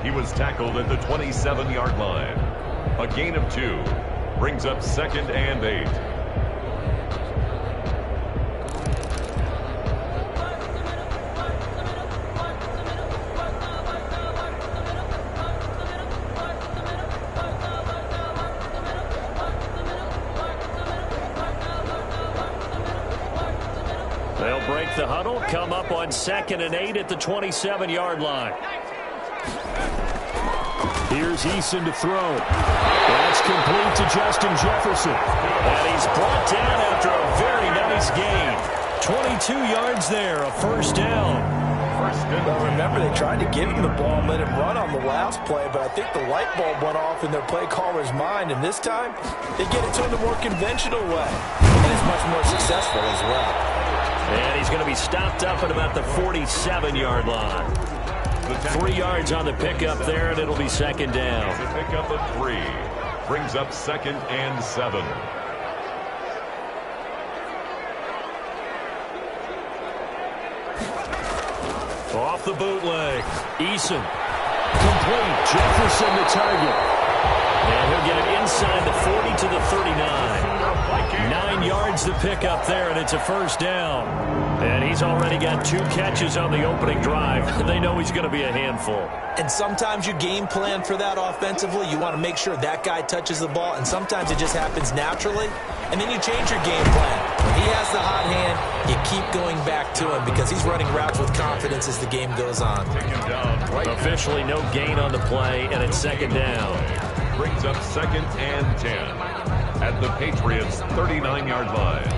He was tackled at the 27-yard line. A gain of 2 brings up 2nd and 8. They'll break the huddle, come up on 2nd and 8 at the 27-yard line. Here's Eason to throw. That's complete to Justin Jefferson. And he's brought down after a very nice gain. 22 yards there, a first down. Well, remember, they tried to give him the ball and let him run on the last play, but I think the light bulb went off in their play caller's mind, and this time they get it to him the more conventional way, and it's much more successful as well. And he's going to be stopped up at about the 47-yard line. 3 yards on the pickup there, and it'll be 2nd down. The pickup of 3 brings up 2nd and 7. Off the bootleg. Eason. Complete. Jefferson the target. And he'll get it inside the 40 to the 39. 9 yards to pick up there, and it's a first down. And he's already got 2 catches on the opening drive. They know he's going to be a handful. And sometimes you game plan for that offensively. You want to make sure that guy touches the ball, and sometimes it just happens naturally. And then you change your game plan. When he has the hot hand, you keep going back to him because he's running routes with confidence as the game goes on. Officially no gain on the play, and it's 2nd down. Brings up 2nd and 10 at the Patriots' 39-yard line.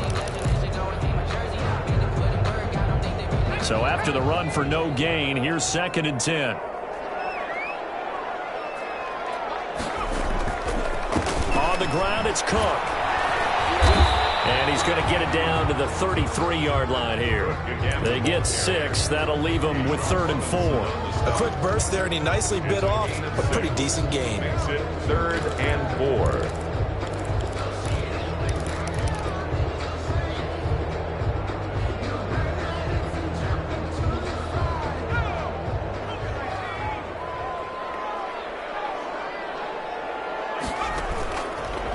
So after the run for no gain, here's 2nd and 10. On the ground, it's Cook. And he's going to get it down to the 33-yard line here. They get 6. That'll leave them with 3rd and 4. A quick burst there, and he nicely bit off a pretty decent gain. Makes it 3rd and 4.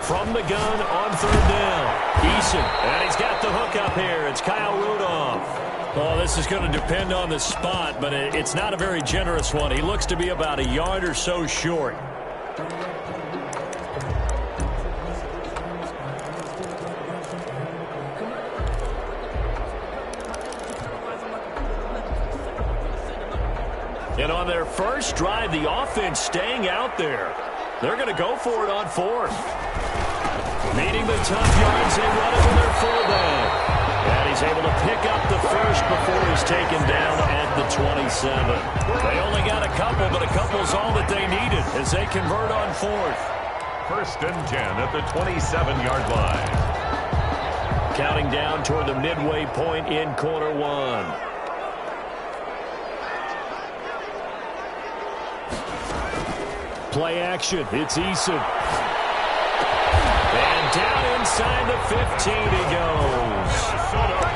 From the gun on 3rd down. Eason, and he's got the hook up here. It's Kyle Rudolph. Oh, this is going to depend on the spot, but it's not a very generous one. He looks to be about a yard or so short. And on their first drive, the offense staying out there. They're going to go for it on 4th. Needing the tough yards, they run it with their fullback. And he's able to pick up the first before he's taken down at the 27. They only got a couple, but a couple's all that they needed as they convert on 4th. 1st and 10 at the 27-yard line. Counting down toward the midway point in quarter 1. Play action. It's Eason. And down inside the 15 he goes.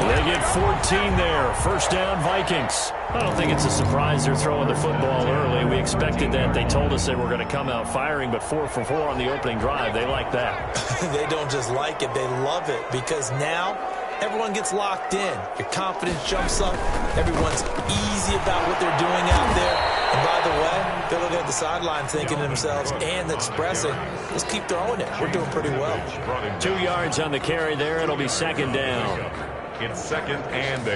They get 14 there. First down, Vikings. I don't think it's a surprise they're throwing the football early. We expected that. They told us they were going to come out firing, but 4 for 4 on the opening drive. They like that. They don't just like it. They love it because now everyone gets locked in. Your confidence jumps up. Everyone's easy about what they're doing out there. And by the way, they're looking at the sideline thinking to themselves and expressing, let's keep throwing it. We're doing pretty well. 2 yards on the carry there. It'll be 2nd down. It's 2nd and 8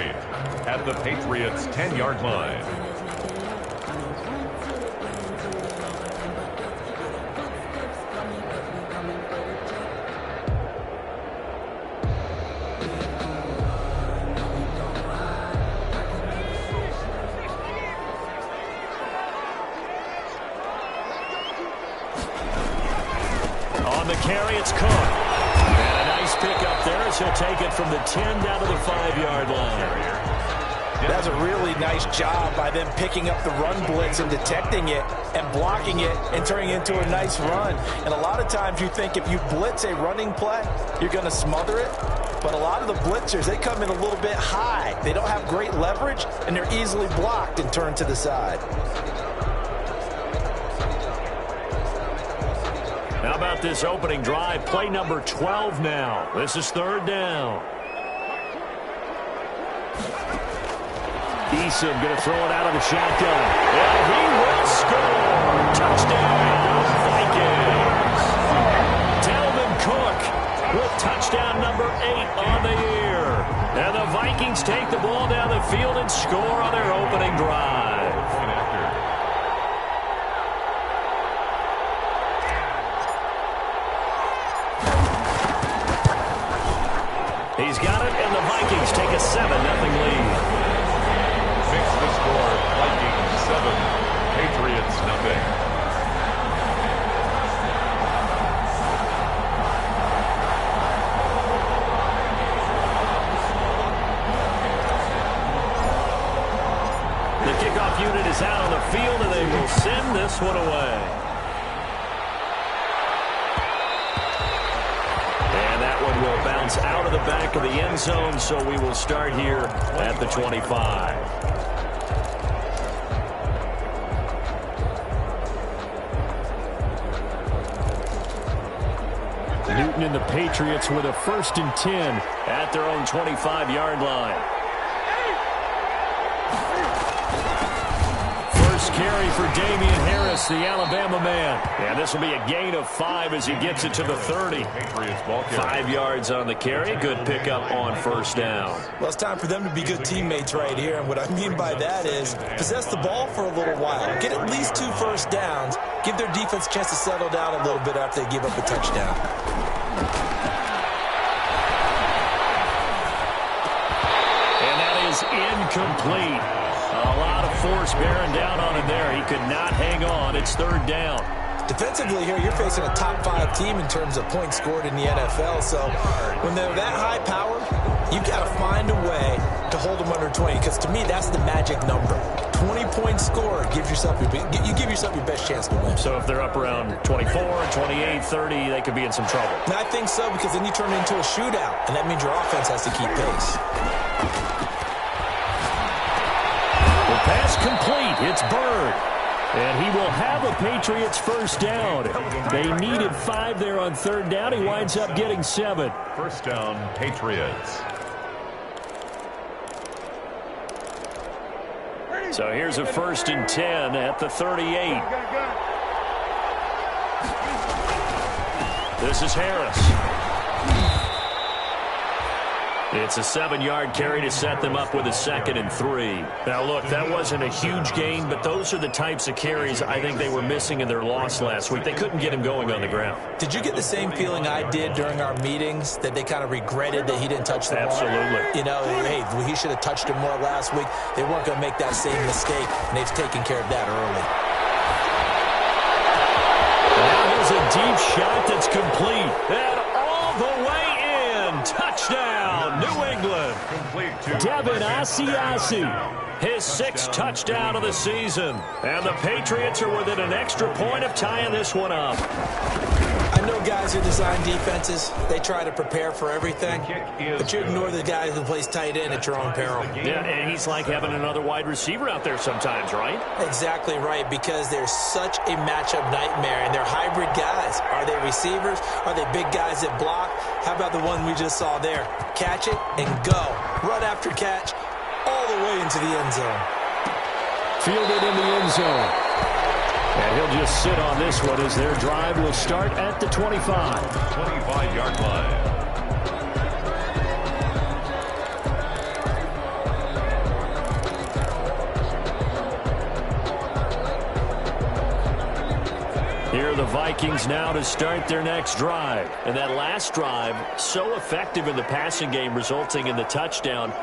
at the Patriots' 10-yard line. On the carry, it's Cook. And a nice pickup there as he'll take it from the 10 down to the 5-yard line. That's a really nice job by them picking up the run blitz and detecting it and blocking it and turning it into a nice run. And a lot of times you think if you blitz a running play, you're going to smother it. But a lot of the blitzers, they come in a little bit high. They don't have great leverage, and they're easily blocked and turned to the side. start this opening drive. Play number 12 now. This is third down. Eason going to throw it out of the shotgun. And he will score. Touchdown, Vikings. Dalvin Cook with touchdown number 8 on the year. And the Vikings take the ball down the field and score on their opening drive. He's got it, and the Vikings take a 7-0 lead. Makes the score Vikings 7, Patriots nothing. The kickoff unit is out on the field, and they will send this one away. And that one will bounce out of the back of the end zone, so we will start here at the 25. Newton and the Patriots with a 1st and 10 at their own 25-yard line. First carry for Damian Harris, the Alabama man. And this will be a gain of 5 as he gets it to the 30. 5 yards on the carry. Good pickup on first down. Well, it's time for them to be good teammates right here. And what I mean by that is possess the ball for a little while. Get at least 2 first downs. Give their defense a chance to settle down a little bit after they give up a touchdown. And that is incomplete. A lot of force bearing down on him there. He could not hang on. It's third down. Defensively here, you're facing a top 5 team in terms of points scored in the NFL. So when they're that high powered, you've got to find a way to hold them under 20. Because to me, that's the magic number. 20-point score gives yourself you give yourself your best chance to win. So if they're up around 24, 28, 30, they could be in some trouble. And I think so, because then you turn it into a shootout, and that means your offense has to keep pace. The pass complete. It's Bird. And he will have a Patriots first down. They needed 5 there on third down. He winds up getting 7. First down, Patriots. So here's a 1st and 10 at the 38. This is Harris. It's a 7-yard carry to set them up with a 2nd and 3. Now, look, that wasn't a huge gain, but those are the types of carries I think they were missing in their loss last week. They couldn't get him going on the ground. Did you get the same feeling I did during our meetings, that they kind of regretted that he didn't touch the ball? Absolutely. You know, hey, he should have touched him more last week. They weren't going to make that same mistake, and they've taken care of that early. Now there's a deep shot that's complete. And all the way in. Touchdown, New England. Devin Asiasi, his 6th touchdown of the season. And the Patriots are within an extra point of tying this one up. I know guys who design defenses, they try to prepare for everything, but you ignore the guy who plays tight end at your own peril. Yeah, and he's like having another wide receiver out there sometimes, right? Exactly right, because they're such a matchup nightmare, and they're hybrid guys. Are they receivers? Are they big guys that block? How about the one we just saw there? Catch it and go. Run after catch all the way into the end zone. Fielded in the end zone. And he'll just sit on this one as their drive will start at the 25. 25-yard line. Here are the Vikings now to start their next drive. And that last drive, so effective in the passing game, resulting in the touchdown.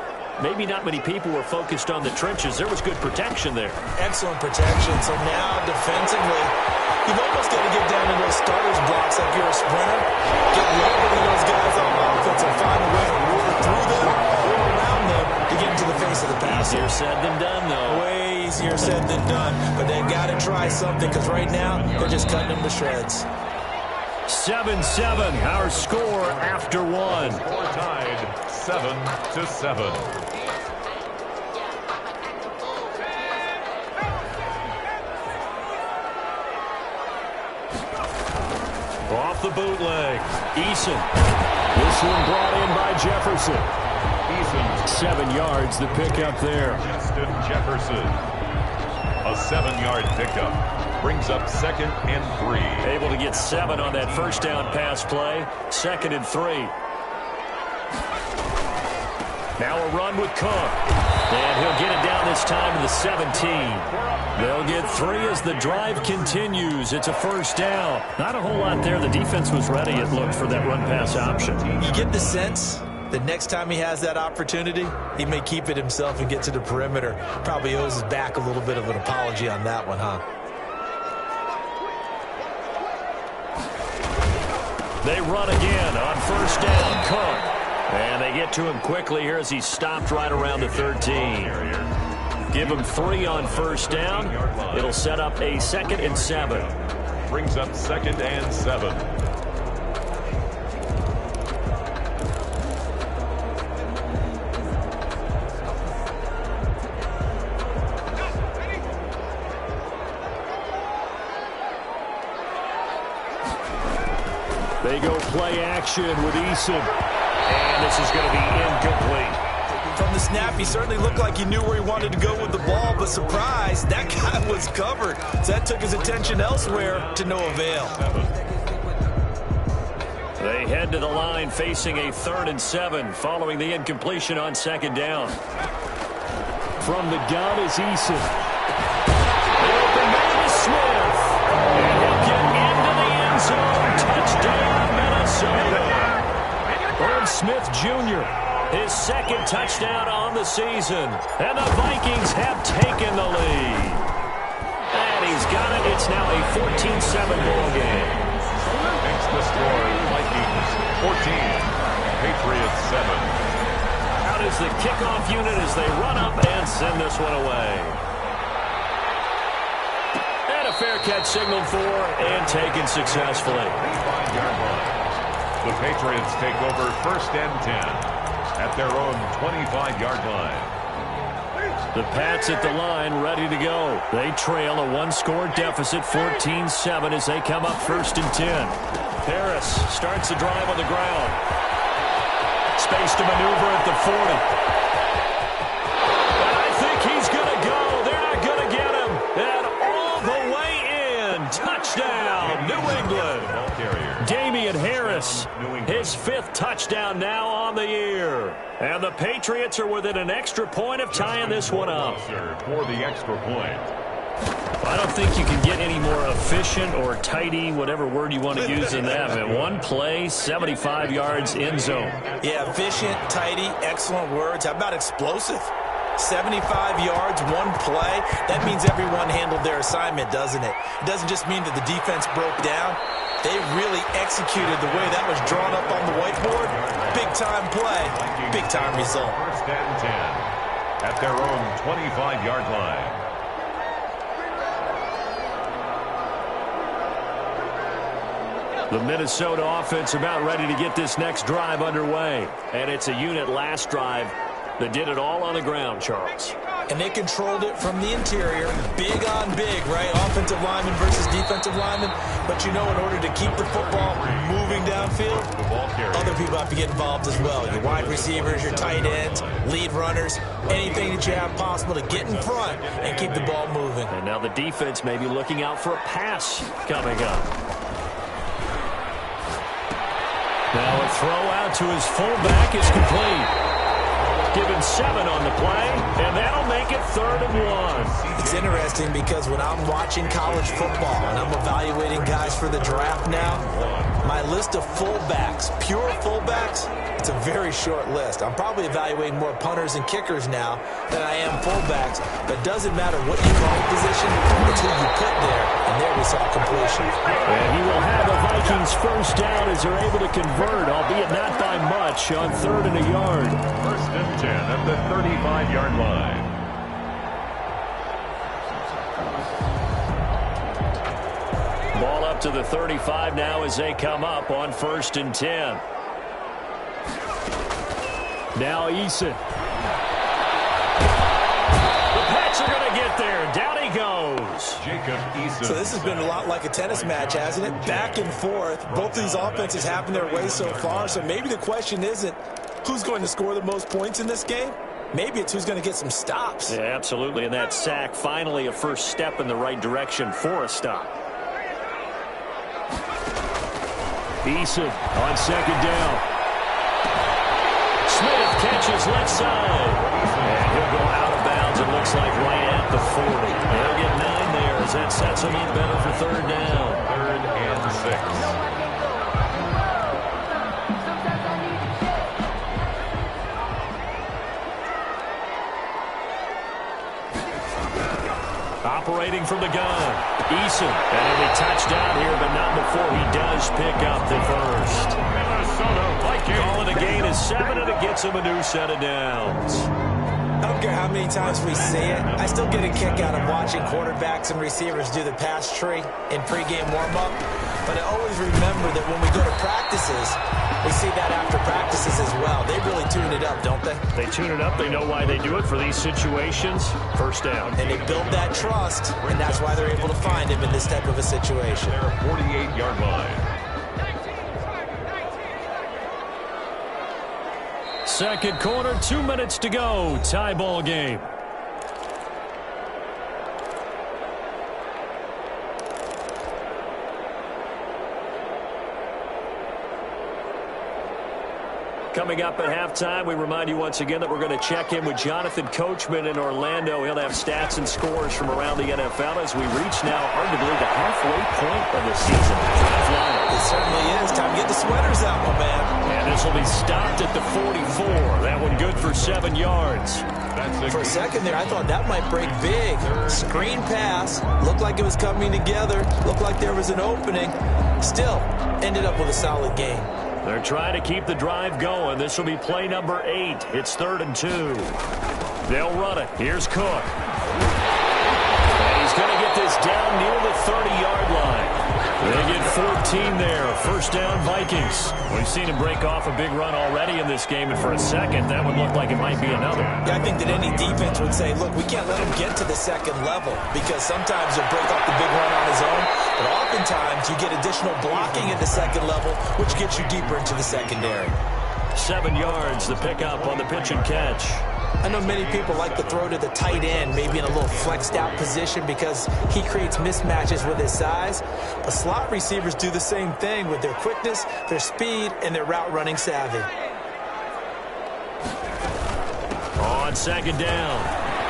Maybe not many people were focused on the trenches. There was good protection there. Excellent protection. So now, defensively, you've almost got to get down to those starters blocks like you're a sprinter. Get lower than those guys on offense and find a way to roll through them or around them to get into the face of the pass. Easier said than done, though. Way easier said than done. But they've got to try something, because right now, they're just cutting them to shreds. 7-7, our score after one. Score tied 7-7. Off the bootleg. Eason. This one brought in by Jefferson. Eason. 7 yards, the pickup there. Justin Jefferson. A 7-yard pickup. Brings up 2nd and 3. Able to get 7 on that first down pass play. 2nd and 3. Now a run with Cook. And he'll get it down this time to the 17. They'll get 3 as the drive continues. It's a first down. Not a whole lot there. The defense was ready, it looked, for that run-pass option. You get the sense that next time he has that opportunity, he may keep it himself and get to the perimeter. Probably owes his back a little bit of an apology on that one, huh? They run again on first down. Cook. And they get to him quickly here as he stopped right around the 13. Give him 3 on first down. It'll set up a 2nd and 7. Brings up 2nd and 7. They go play action with Eason. And this is going to be incomplete. From the snap, he certainly looked like he knew where he wanted to go with the ball, but surprise, that guy was covered. So that took his attention elsewhere to no avail. They head to the line facing a 3rd and 7 following the incompletion on 2nd down. From the gun is Eason. The open man is Smith. And he'll get into the end zone. Touchdown, Minnesota. Irv Smith Jr., his 2nd touchdown on the season. And the Vikings have taken the lead. And he's got it. It's now a 14-7 ball game. Makes the score. Vikings 14. Patriots 7. Out is the kickoff unit as they run up and send this one away. And a fair catch signaled for and taken successfully. 25-yard line. The Patriots take over 1st and 10 at their own 25-yard line. The Pats at the line ready to go. They trail a 1-score deficit, 14-7 as they come up 1st and 10. Harris starts the drive on the ground. Space to maneuver at the 40. And I think he's going to go. They're not going to get him. And all the way in. Touchdown, New England. Damian Harris, his 5th touchdown now on the year. And the Patriots are within an extra point of tying this one up. For the extra point. I don't think you can get any more efficient or tidy, whatever word you want to use in that. Man, 1 play, 75 yards, end zone. Yeah, efficient, tidy, excellent words. How about explosive? 75 yards, 1 play. That means everyone handled their assignment, doesn't it? It doesn't just mean that the defense broke down. They really executed the way that was drawn up on the whiteboard. Big-time play, big-time result. 1st and 10 at their own 25-yard line. The Minnesota offense about ready to get this next drive underway. And it's a unit last drive that did it all on the ground, Charles. And they controlled it from the interior, big on big, right? Offensive lineman versus defensive lineman. But you know, in order to keep the football moving downfield, other people have to get involved as well. Your wide receivers, your tight ends, lead runners, anything that you have possible to get in front and keep the ball moving. And now the defense may be looking out for a pass coming up. Now a throw out to his fullback is complete. Given 7 on the play, and that'll make it 3rd and 1. It's interesting because when I'm watching college football and I'm evaluating guys for the draft now, my list of fullbacks, pure fullbacks, it's a very short list. I'm probably evaluating more punters and kickers now than I am fullbacks, but it doesn't matter what you call the position, it's who you put there, and there we saw completion. And he will have the Vikings first down as they're able to convert, albeit not by much, on 3rd and a yard. 1st and 10 at the 35-yard line. Ball up to the 35 now as they come up on 1st and 10. Now Eason. The patch pass are going to get there. Down he goes. Jacob Eason. So this has been a lot like a tennis match, hasn't it? Back and forth. Both of these offenses having their way so far. So maybe the question isn't who's going to score the most points in this game. Maybe it's who's going to get some stops. Yeah, absolutely. And that sack, finally a first step in the right direction for a stop. Eason on second down. Smith catches left side. And he'll go out of bounds, it looks like, right at the 40. They'll get 9 there as that sets him up better for third down. 3rd and 6. Operating from the gun. Eason. And he'll be touched down here, but not before he does pick up the first. Minnesota Vikings. Call it a gain of 7, and it gets him a new set of downs. I don't care how many times we see it. I still get a kick out of watching quarterbacks and receivers do the pass tree in pregame warm-up. But I always remember that when we go to practices, we see that after practices as well. They really tune it up, don't they? They tune it up. They know why they do it for these situations. First down. And they build that trust, and that's why they're able to find him in this type of a situation. Their 48-yard line. Second quarter, 2 minutes to go. Tie ball game. Coming up at halftime, we remind you once again that we're going to check in with Jonathan Coachman in Orlando. He'll have stats and scores from around the NFL as we reach now, arguably, the halfway point of the season. It certainly is. Time to get the sweaters out, my man. And this will be stopped at the 44. That one good for 7 yards. For a second there, I thought that might break big. Screen pass. Looked like it was coming together. Looked like there was an opening. Still, ended up with a solid game. They're trying to keep the drive going. This will be play number 8. It's 3rd and 2. They'll run it. Here's Cook. And he's going to get this down near the 30-yard line. They get 14 there. First down, Vikings. We've seen him break off a big run already in this game, and for a second, that would look like it might be another. Yeah, I think that any defense would say, look, we can't let him get to the second level because sometimes he'll break off the big run on his own, but oftentimes you get additional blocking at the second level, which gets you deeper into the secondary. 7 yards, the pickup on the pitch and catch. I know many people like to throw to the tight end, maybe in a little flexed out position because he creates mismatches with his size. But slot receivers do the same thing with their quickness, their speed, and their route running savvy. On second down,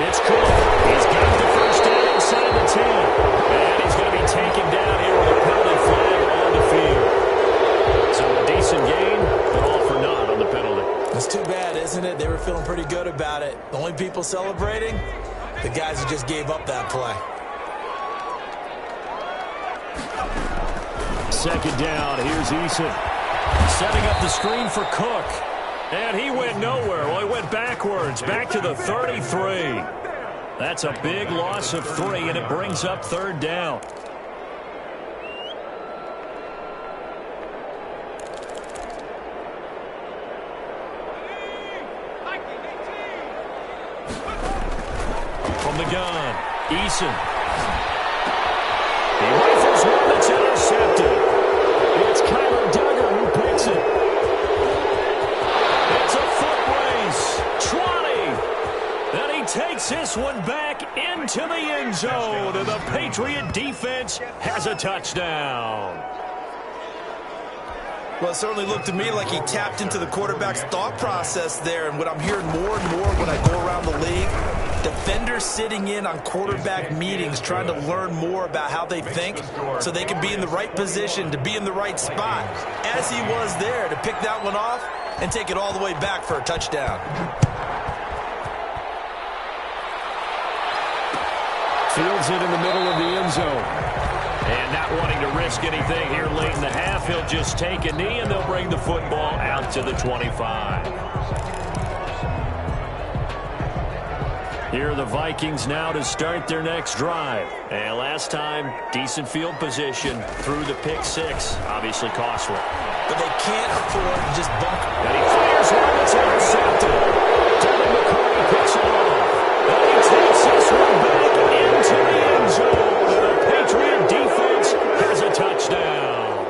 it's Cook. He's got the first down inside the 10. And he's going to be taken down here with a penalty flag on the field. So a decent gain, but all for naught on the penalty. It's too bad, isn't it? They were feeling pretty good about it. The only people celebrating, the guys who just gave up that play. Second down, here's Eason. Setting up the screen for Cook. And he went nowhere. Well, he went backwards, back to the 33. That's a big loss of 3, and it brings up 3rd down. From the gun, Eason. He rifles one that's intercepted. It's Kyler Duggar who picks it. It's a foot race. 20. And he takes this one back into the end zone. And the Patriot defense has a touchdown. Well, it certainly looked to me like he tapped into the quarterback's thought process there. And what I'm hearing more and more when I go around the league, defenders sitting in on quarterback meetings trying to learn more about how they think so they can be in the right position to be in the right spot, as he was there to pick that one off and take it all the way back for a touchdown. Fields it in the middle of the end zone. And not wanting to risk anything here late in the half, he'll just take a knee, and they'll bring the football out to the 25. Here are the Vikings now to start their next drive. And last time, decent field position through the pick 6. Obviously costly. But they can't afford to just bunker. And he fires one that's intercepted. Devin McCourty picks it off. And he takes this this one back into the end zone. The Patriot defense has a touchdown.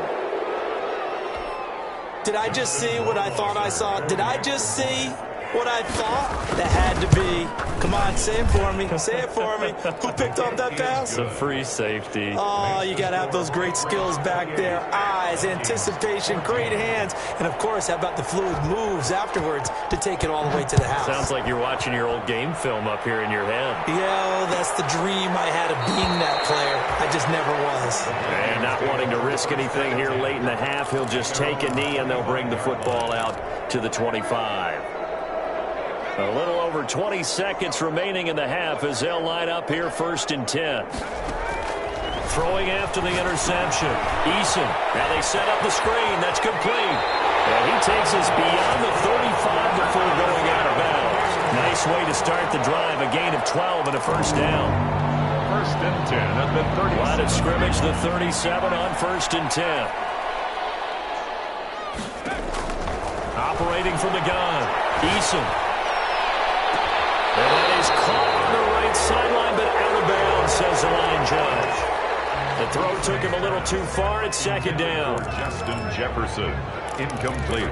Did I just see what I thought I saw? Did I just see what I thought? That had to be. Come on, say it for me. Say it for me. Who picked off that pass? The free safety. Oh, you got to have those great skills back there. Eyes, anticipation, great hands. And, of course, how about the fluid moves afterwards to take it all the way to the house? Sounds like you're watching your old game film up here in your head. Yeah, that's the dream I had of being that player. I just never was. And not wanting to risk anything here late in the half, he'll just take a knee and they'll bring the football out to the 25. A little over 20 seconds remaining in the half as they'll line up here 1st and 10. Throwing after the interception. Eason. Now they set up the screen. That's complete. And he takes us beyond the 35 before going out of bounds. Nice way to start the drive. A gain of 12 and a first down. 1st and 10 at the 37. Line of scrimmage, the 37 on 1st and 10. Operating from the gun. Eason. And that is caught on the right sideline, but out of bounds, says the line judge. The throw took him a little too far. It's 2nd down. Justin Jefferson, incomplete.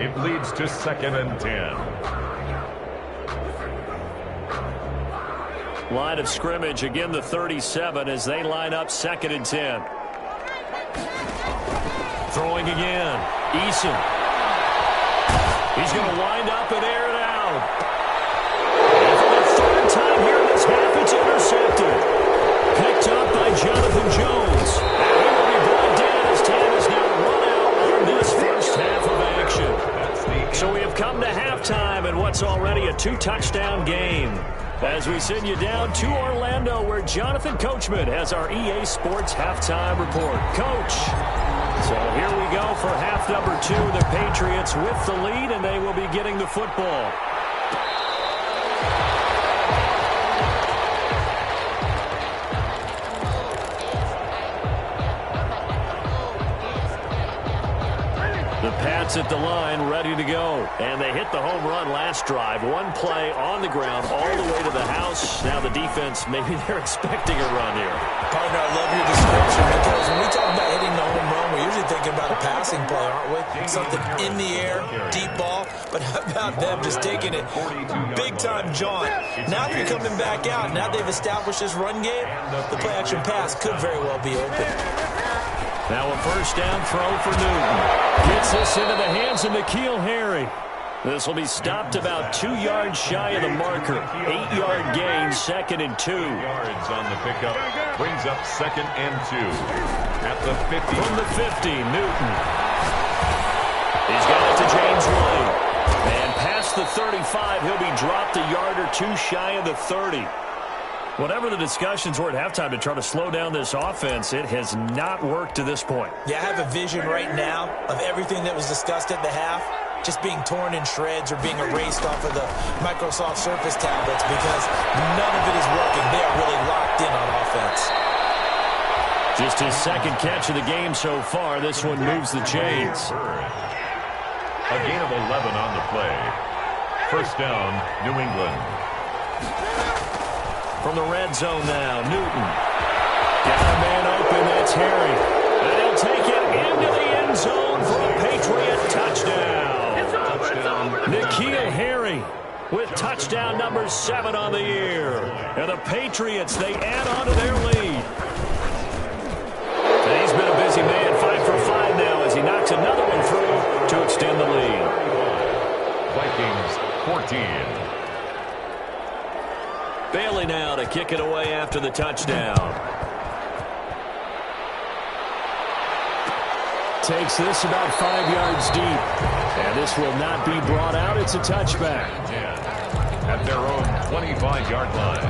It leads to 2nd and 10. Line of scrimmage, again the 37 as they line up 2nd and 10. Throwing again. Eason. He's going to wind up and air it out. And for the 3rd time here in this half, it's intercepted. Picked up by Jonathan Jones. And he will be brought down as time is now run out on this first half of action. So we have come to halftime in what's already a 2-touchdown game. As we send you down to Orlando, where Jonathan Coachman has our EA Sports halftime report. Coach. So here we go for half number 2. The Patriots with the lead, and they will be getting the football. The Pats at the line, ready to go. And they hit the home run last drive. One play on the ground all the way to the house. Now the defense, maybe they're expecting a run here. Partner, I love your description because when we talk about hitting the home run, we're usually thinking about a passing play, aren't we? Something in the air, deep ball. But how about them just taking it big-time jaunt? Now they're coming back out. Now they've established this run game. The play-action pass could very well be open. Now a first down throw for Newton. Gets this into the hands of N'Keal Harry. This will be stopped about 2 yards shy of the marker. 8-yard gain, 2nd and 2. Yards on the pickup brings up 2nd and 2 at the 50. From the 50, Newton. He's got it to James White. And past the 35, he'll be dropped a yard or 2 shy of the 30. Whatever the discussions were at halftime to try to slow down this offense, it has not worked to this point. Yeah, I have a vision right now of everything that was discussed at the half just being torn in shreds or being erased off of the Microsoft Surface tablets because none of it is working. They are really locked in on offense. Just his 2nd catch of the game so far. This one moves the chains. A gain of 11 on the play. First down, New England. From the red zone now, Newton. Got a man open, that's Harry. And he'll take it into the end zone for a Patriot touchdown. N'Keal Harry with touchdown number 7 on the year. And the Patriots, they add on to their lead. And he's been a busy man, 5 for 5 now as he knocks another one through to extend the lead. Vikings 14. Bailey now to kick it away after the touchdown. Takes this about 5 yards deep. And this will not be brought out. It's a touchback. At their own 25-yard line.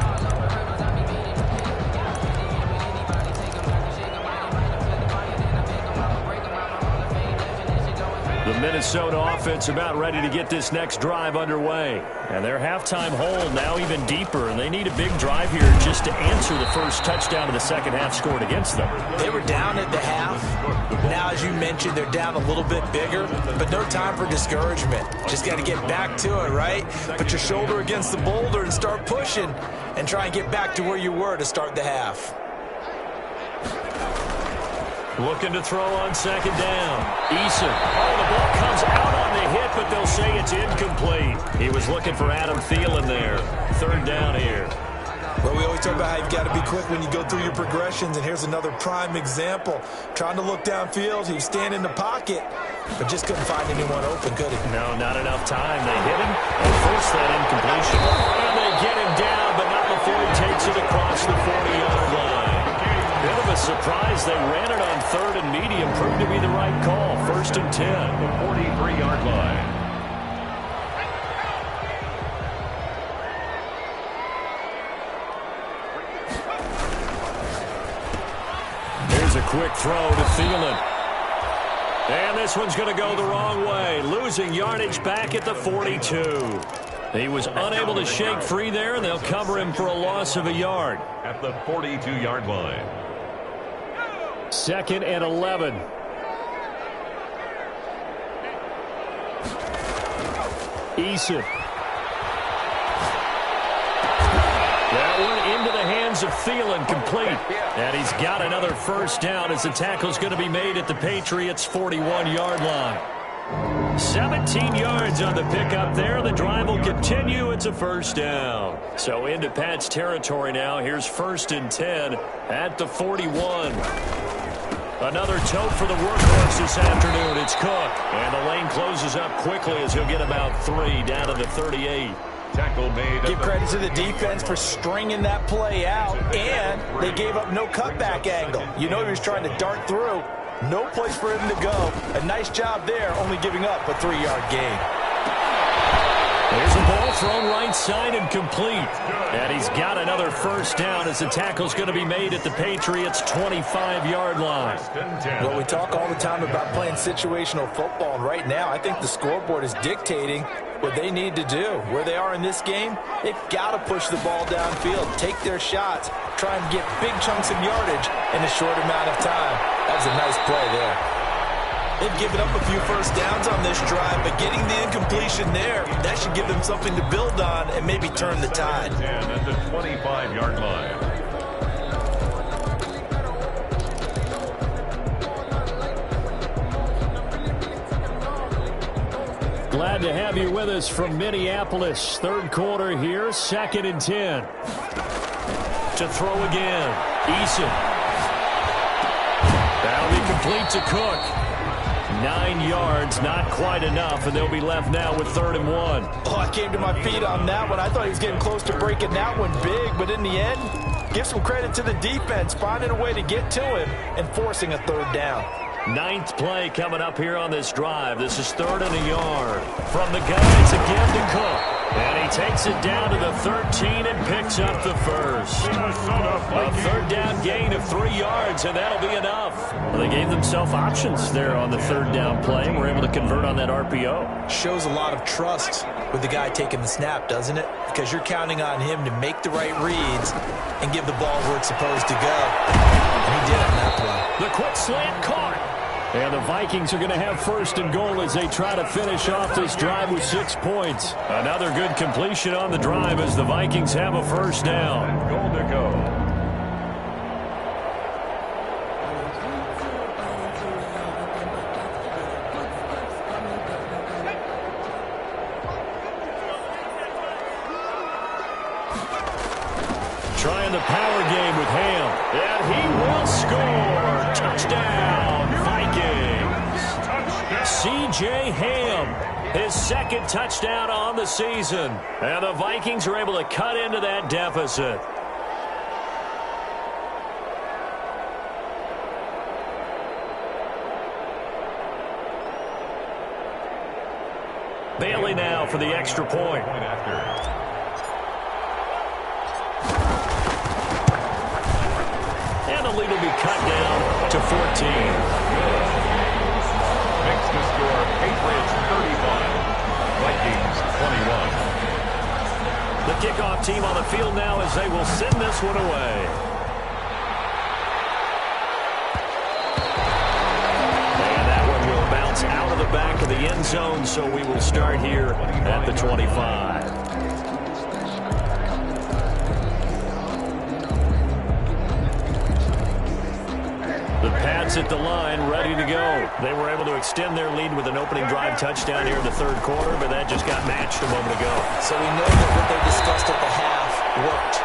The Minnesota offense about ready to get this next drive underway. And their halftime hole now even deeper, and they need a big drive here just to answer the first touchdown of the second half scored against them. They were down at the half. Now, as you mentioned, they're down a little bit bigger, but no time for discouragement. Just got to get back to it, right? Put your shoulder against the boulder and start pushing and try and get back to where you were to start the half. Looking to throw on second down. Eason. Oh, the ball comes out on the hit, but they'll say it's incomplete. He was looking for Adam Thielen there. Third down here. Well, we always talk about how you've got to be quick when you go through your progressions, and here's another prime example. Trying to look downfield, he was standing in the pocket, but just couldn't find anyone open, could he? No, not enough time. They hit him and forced that incompletion. And they get him down, but not before he takes it across the 40-yard line. Bit of a surprise. They ran it on third and medium. Proved to be the right call. First and 10. The 43-yard line. Here's a quick throw to Thielen. And this one's going to go the wrong way. Losing yardage back at the 42. He was unable to shake free there, and they'll cover him for a loss of a yard. At the 42-yard line. Second and 11. Eason. That one into the hands of Thielen, complete. And he's got another first down as the tackle's going to be made at the Patriots' 41-yard line. 17 yards on the pickup there. The drive will continue. It's a first down. So into Pat's territory now. Here's first and 10 at the 41. Another tote for the workhorse this afternoon. It's Cook. And the lane closes up quickly as he'll get about 3 down to the 38. Tackle made. Give credit to the defense for stringing that play out, and they gave up no cutback angle. You know he was trying to dart through. No place for him to go. A nice job there, only giving up a 3-yard gain. There's a ball thrown right side and complete. And he's got another first down as the tackle's going to be made at the Patriots' 25-yard line. Well, we talk all the time about playing situational football, and right now I think the scoreboard is dictating what they need to do. Where they are in this game, they've got to push the ball downfield, take their shots, try and get big chunks of yardage in a short amount of time. That was a nice play there. They've given up a few first downs on this drive, but getting the incompletion there, that should give them something to build on and maybe turn the tide. 10 at the 25-yard line. Glad to have you with us from Minneapolis. Third quarter here, second and 10. To throw again. Eason. That'll be complete to Cook. 9 yards, not quite enough, and they'll be left now with 3rd and 1. Oh, I came to my feet on that one. I thought he was getting close to breaking that one big, but in the end, give some credit to the defense, finding a way to get to him and forcing a 3rd down. 9th play coming up here on this drive. This is 3rd and a yard. From the gun, it's again to Cook. And he takes it down to the 13 and picks up the first. A 3rd down gain of 3 yards, and that'll be enough. Well, they gave themselves options there on the 3rd down play, and were able to convert on that RPO. Shows a lot of trust with the guy taking the snap, doesn't it? Because you're counting on him to make the right reads and give the ball where it's supposed to go. And he did on that play. The quick slant caught. And the Vikings are going to have 1st and goal as they try to finish off this drive with 6 points. Another good completion on the drive as the Vikings have a 1st down. And goal to go. Trying the power game with Ham. And he will score. Touchdown, Vikings. C.J. Ham, his 2nd touchdown on the season. And the Vikings are able to cut into that deficit. Bailey now for the extra point. And the lead will be cut down to 14. the score, Patriots 35, Vikings 21. The kickoff team on the field now as they will send this one away. And that one will bounce out of the back of the end zone, so we will start here at the 25. The Pats at the line, ready to go. They were able to extend their lead with an opening drive touchdown here in the third quarter, but that just got matched a moment ago. So we know that what they discussed at the half worked.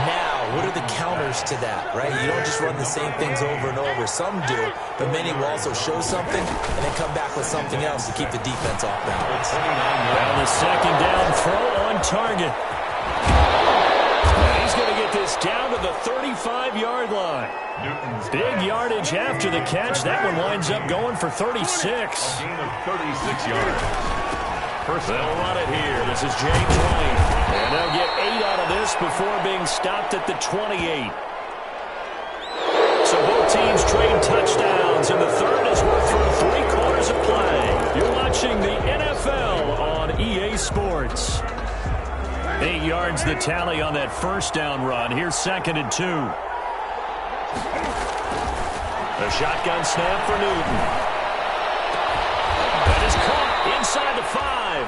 Now, what are the counters to that, right? You don't just run the same things over and over. Some do, but many will also show something and then come back with something else to keep the defense off balance. And the second down throw on target. And he's going to get this down to the 35-yard line. Big yardage after the catch. That one winds up going for 36. A gain of 36 yards. First, they'll run it here. This is James White. And they'll get 8 out of this before being stopped at the 28. So both teams trade touchdowns, and the third is worth through 3 quarters of play. You're watching the NFL on EA Sports. 8 yards the tally on that first down run. Here's 2nd and 2. The shotgun snap for Newton. That is caught inside the 5.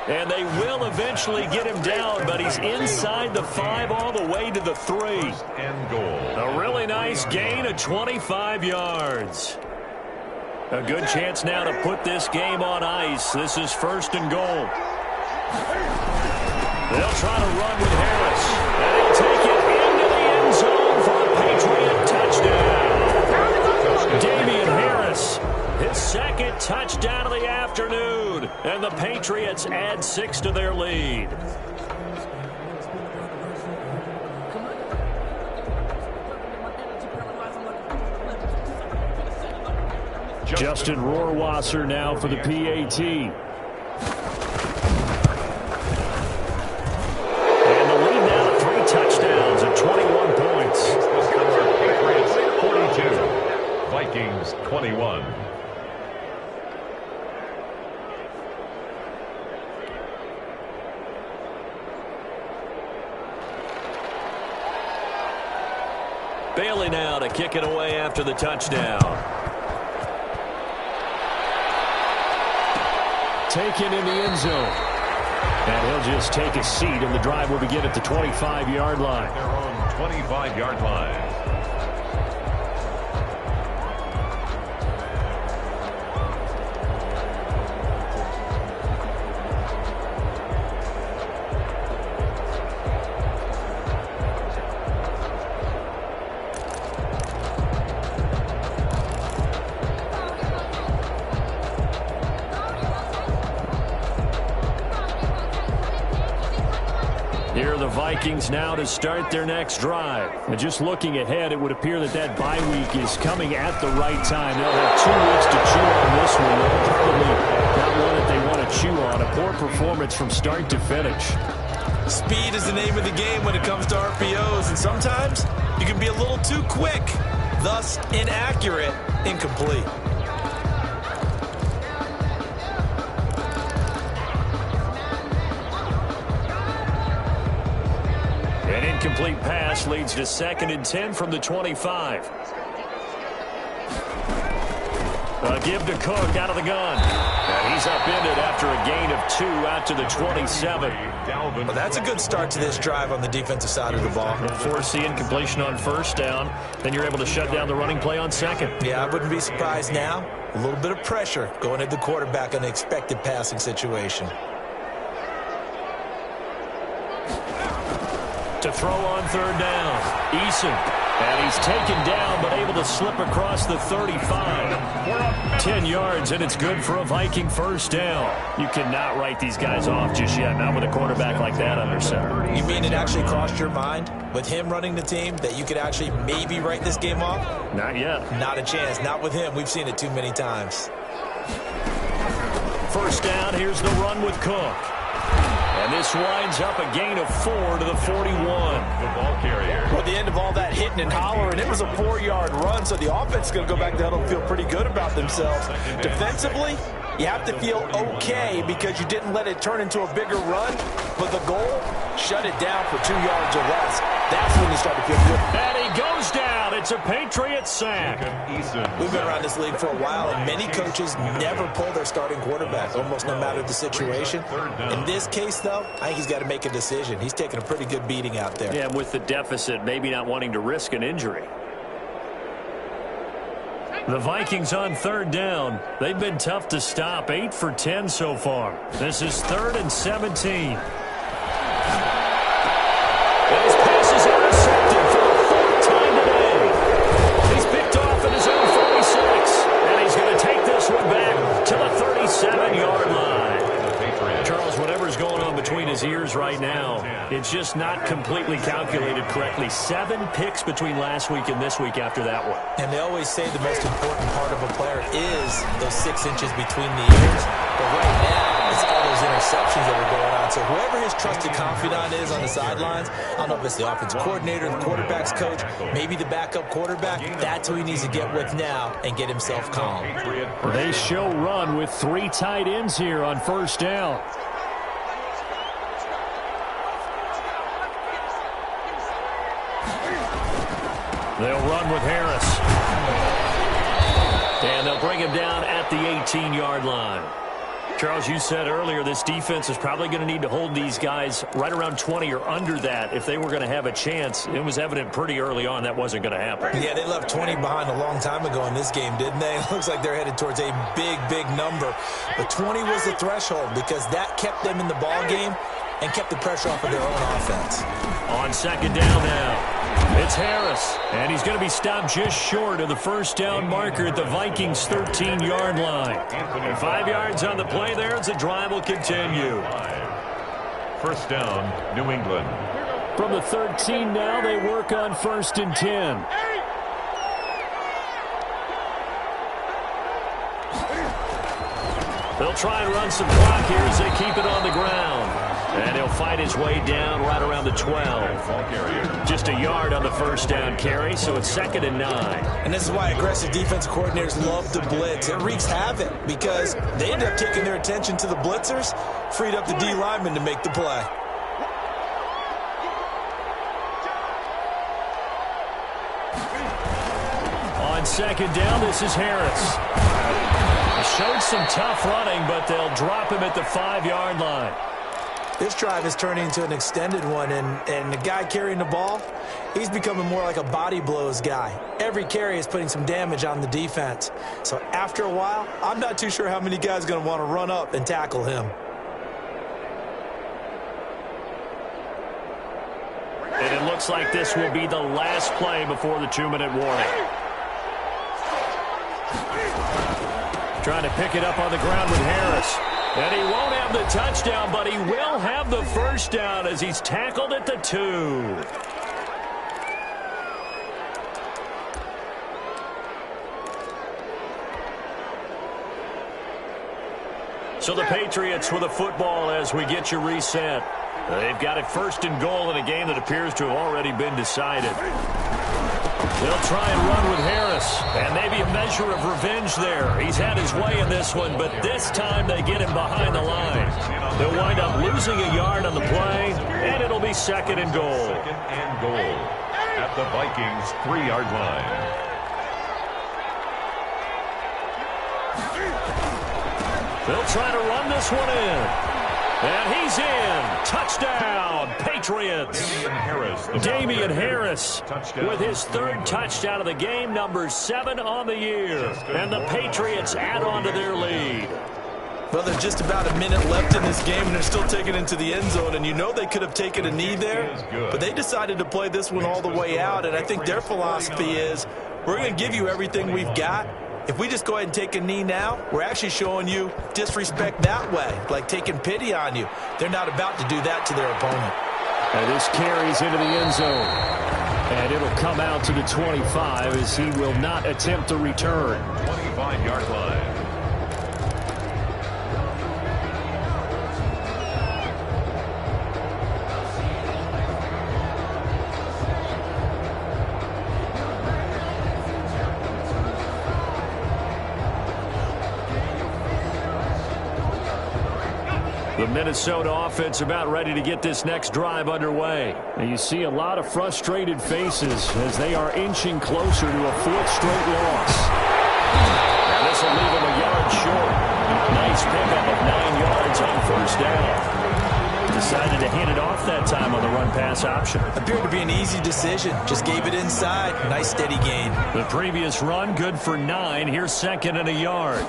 And they will eventually get him down, but he's inside the 5 all the way to the 3. First and goal. A really nice gain of 25 yards. A good chance now to put this game on ice. This is 1st and goal. They'll try to run with Harris. And he'll take it into the end zone for a Patriot touchdown. Damian Harris, his 2nd touchdown of the afternoon. And the Patriots add 6 to their lead. Justin Rohrwasser now for the PAT. Touchdowns at 21 points. Patriots 42, Vikings 21. Bailey now to kick it away after the touchdown. Taken in the end zone. And he'll just take a seat, and the drive will begin at the 25-yard line. Their own 25-yard line. Here are the Vikings now to start their next drive. And just looking ahead, it would appear that that bye week is coming at the right time. They'll have 2 weeks to chew on this one. Probably not one that they want to chew on. A poor performance from start to finish. Speed is the name of the game when it comes to RPOs, and sometimes you can be a little too quick, thus inaccurate, incomplete. An incomplete pass leads to 2nd and 10 from the 25. A give to Cook out of the gun. And he's upended after a gain of 2 out to the 27. Well, that's a good start to this drive on the defensive side of the ball. Force the incompletion on 1st down. Then you're able to shut down the running play on 2nd. Yeah, I wouldn't be surprised now. A little bit of pressure going at the quarterback in an expected passing situation. To throw on 3rd down. Eason. And he's taken down, but able to slip across the 35. 10 yards, and it's good for a Viking 1st down. You cannot write these guys off just yet, not with a quarterback like that under center. You mean it actually crossed your mind, with him running the team, that you could actually maybe write this game off? Not yet. Not a chance. Not with him. We've seen it too many times. 1st down, here's the run with Cook. And this winds up a gain of 4 to the 41. The ball carrier. Well, at the end of all that hitting and hollering, it was a 4-yard run, so the offense is going to go back to huddle and feel pretty good about themselves. Defensively, you have to feel okay because you didn't let it turn into a bigger run, but the goal, shut it down for 2 yards or less. That's when you start to feel good. And he goes down. It's a Patriot sack. We've been around this league for a while, and many coaches never pull their starting quarterback, almost no matter the situation. In this case, though, I think he's got to make a decision. He's taking a pretty good beating out there. Yeah, with the deficit, maybe not wanting to risk an injury. The Vikings on 3rd down. They've been tough to stop. 8 for 10 so far. This is 3rd and 17. And his pass is intercepted for the 4th time today. He's picked off at his own 46. And he's going to take this one back to the 37-yard line. Charles, whatever's going on between his ears right now, it's just not completely calculated correctly. 7 picks between last week and this week after that one. And they always say the most important part of a player is those 6 inches between the ears. But right now, it's all those interceptions that are going on. So whoever his trusted confidant is on the sidelines, I don't know if it's the offensive coordinator, the quarterback's coach, maybe the backup quarterback, that's who he needs to get with now and get himself calm. They show run with 3 tight ends here on 1st down. They'll run with Harris. And they'll bring him down at the 18-yard line. Charles, you said earlier this defense is probably going to need to hold these guys right around 20 or under that if they were going to have a chance. It was evident pretty early on that wasn't going to happen. Yeah, they left 20 behind a long time ago in this game, didn't they? It looks like they're headed towards a big, big number. But 20 was the threshold because that kept them in the ball game and kept the pressure off of their own offense. On 2nd down now. It's Harris, and he's going to be stopped just short of the 1st down marker at the Vikings' 13-yard line. And 5 yards on the play there as the drive will continue. 1st down, New England. From the 13 now, they work on 1st and 10. They'll try and run some clock here as they keep it on the ground. And he'll fight his way down right around the 12. Just a yard on the 1st down carry, so it's 2nd and 9. And this is why aggressive defensive coordinators love to blitz. It wreaks havoc because they end up taking their attention to the blitzers, freed up the D lineman to make the play. On 2nd down, this is Harris. Showed some tough running, but they'll drop him at the 5-yard line. This drive is turning into an extended one, and the guy carrying the ball, he's becoming more like a body blows guy. Every carry is putting some damage on the defense. So after a while, I'm not too sure how many guys are going to want to run up and tackle him. And it looks like this will be the last play before the 2-minute warning. Trying to pick it up on the ground with Harris. And he won't have the touchdown, but he will have the 1st down as he's tackled at the 2. So the Patriots with a football as we get you reset. They've got it 1st and goal in a game that appears to have already been decided. They'll try and run with Harris, and maybe a measure of revenge there. He's had his way in this one, but this time they get him behind the line. They'll wind up losing a yard on the play, and it'll be 2nd and goal. 2nd and goal at the Vikings' 3-yard line. They'll try to run this one in. And he's in. Touchdown, Patriots. Damian Harris with his 3rd touchdown of the game, number 7 on the year. And the Patriots add on to their lead. Well, there's just about a minute left in this game, and they're still taking it into the end zone. And you know they could have taken a knee there, but they decided to play this one all the way out. And I think their philosophy is, we're going to give you everything we've got. If we just go ahead and take a knee now, we're actually showing you disrespect that way, like taking pity on you. They're not about to do that to their opponent. And this carries into the end zone. And it'll come out to the 25 as he will not attempt to return. 25-yard line. The Minnesota offense about ready to get this next drive underway. And you see a lot of frustrated faces as they are inching closer to a fourth straight loss. Now this will leave him a yard short. Nice pickup of 9 yards on first down. Decided to hand it off that time on the run-pass option. Appeared to be an easy decision. Just gave it inside. Nice steady gain. The previous run good for 9. Here's 2nd and a yard.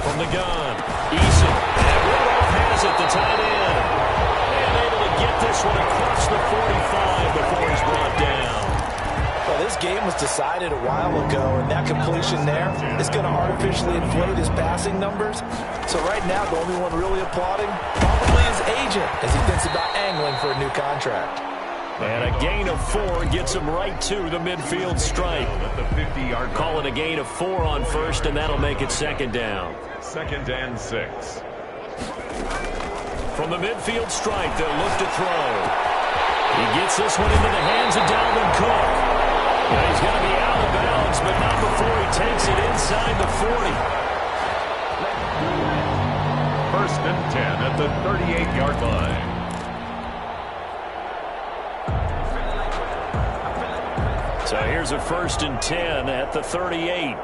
From the gun, Eason. And Rudolph has it, the tight end. And able to get this one across the 45 before he's brought down. Well, this game was decided a while ago, and that completion there is going to artificially inflate his passing numbers. So right now, the only one really applauding probably his agent as he thinks about angling for a new contract. And a gain of 4 gets him right to the midfield stripe. At the 50-yard line. Call it a gain of 4 on first, and that'll make it 2nd down. 2nd and 6. From the midfield stripe, they'll look to throw. He gets this one into the hands of Dalvin Cook. Now he's going to be out of bounds, but not before he takes it inside the 40. 1st and 10 at the 38-yard line. So here's a 1st and 10 at the 38.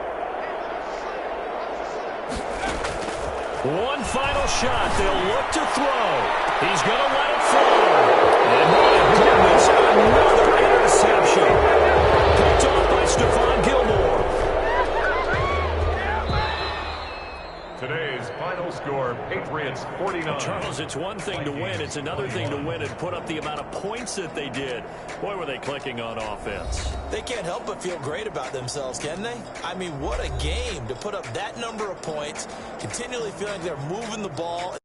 One final shot. They'll look to throw. He's going to let it fly. And my goodness, another interception. Picked off by Stephon Gilmore. Today's final score, Patriots 49. Charles, it's one thing to win. It's another thing to win and put up the amount of points that they did. Boy, were they clicking on offense. They can't help but feel great about themselves, can they? I mean, what a game to put up that number of points, continually feeling like they're moving the ball.